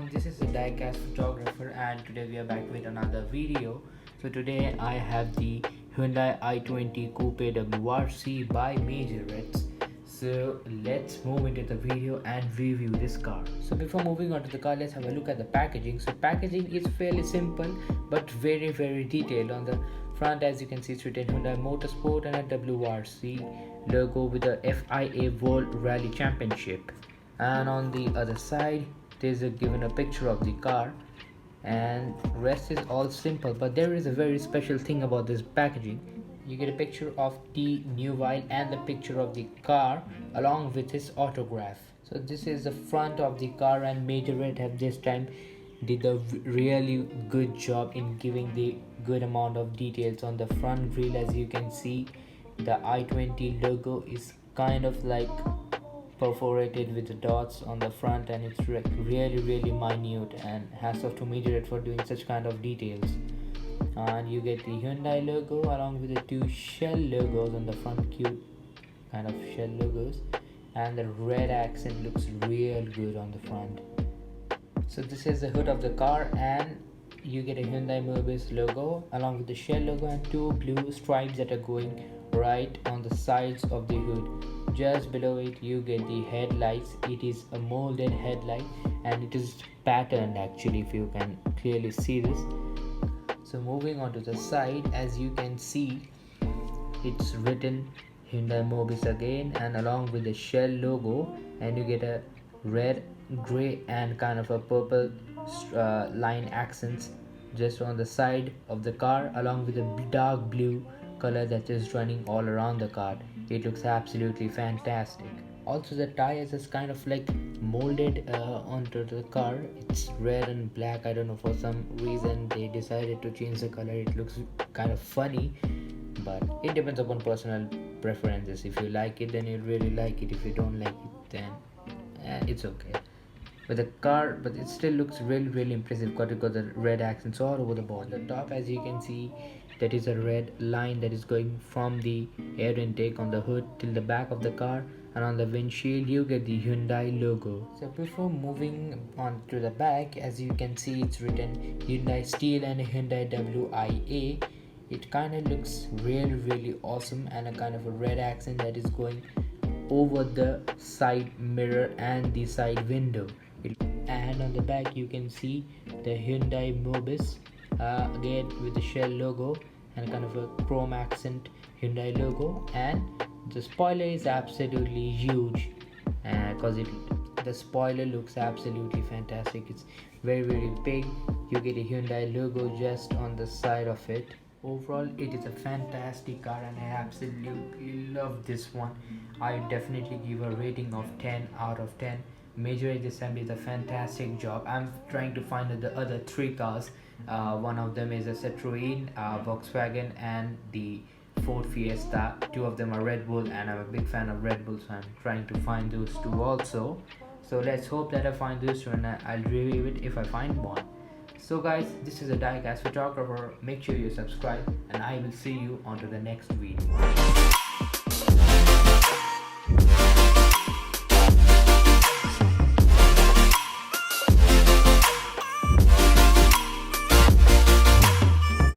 everyone, this is the Diecast Photographer and today we are back with another video. So today I have the Hyundai i20 Coupe WRC by Majorette. So let's move into the video and review this car. So before moving on to the car, let's have a look at the packaging. So packaging is fairly simple but very detailed. On the front, as you can see, it's written Hyundai Motorsport and a WRC logo with the FIA World Rally Championship. And on the other side there's given a picture of the car, and rest is all simple. But there is a very special thing about this packaging. You get a picture of the new wheel and the picture of the car along with his autograph. So this is the front of the car, and Majorette have this time did a really good job in giving the good amount of details on the front grille. As you can see, the i20 logo is kind of like perforated with the dots on the front, and it's really minute, and hats off to Majorette for doing such kind of details. And you get the Hyundai logo along with the two shell logos on the front, cute kind of shell logos, and the red accent looks real good on the front. So this is the hood of the car, and you get a Hyundai Mobis logo along with the shell logo and two blue stripes that are going right on the sides of the hood. Just below it you get the headlights. It is a molded headlight and it is patterned actually, if you can clearly see this. So moving on to the side, as you can see, it's written Hyundai Mobis again and along with the shell logo, and you get a red, gray and kind of a purple line accents just on the side of the car, along with the dark blue color that is running all around the car. It looks absolutely fantastic. Also the tires is kind of like molded onto the car. It's red and black. I don't know, for some reason they decided to change the color. It looks kind of funny, but it depends upon personal preferences. If you like it, then you really like it. If you don't like it, then it's okay. But the car, but it still looks really impressive. Got the red accents all over the body. On the top, as you can see, that is a red line that is going from the air intake on the hood till the back of the car, and on the windshield you get the Hyundai logo. So before moving on to the back, as you can see, it's written Hyundai Steel and Hyundai WIA. It kind of looks really awesome, and a kind of a red accent that is going over the side mirror and the side window. And on the back you can see the Hyundai Mobis again with the shell logo and kind of a chrome accent Hyundai logo, and the spoiler is absolutely huge because the spoiler looks absolutely fantastic. It's very big. You get a Hyundai logo just on the side of it. Overall, it is a fantastic car and I absolutely love this one. I definitely give a rating of 10 out of 10. Majorette this time did a fantastic job. I'm trying to find the other three cars. One of them is a Citroen, Volkswagen and the Ford Fiesta. Two of them are Red Bull, and I'm a big fan of Red Bull, so I'm trying to find those two also. So let's hope that I find those two, and I'll review it if I find one. So guys, this is a Diecast Photographer. Make sure you subscribe, and I will see you on to the next video.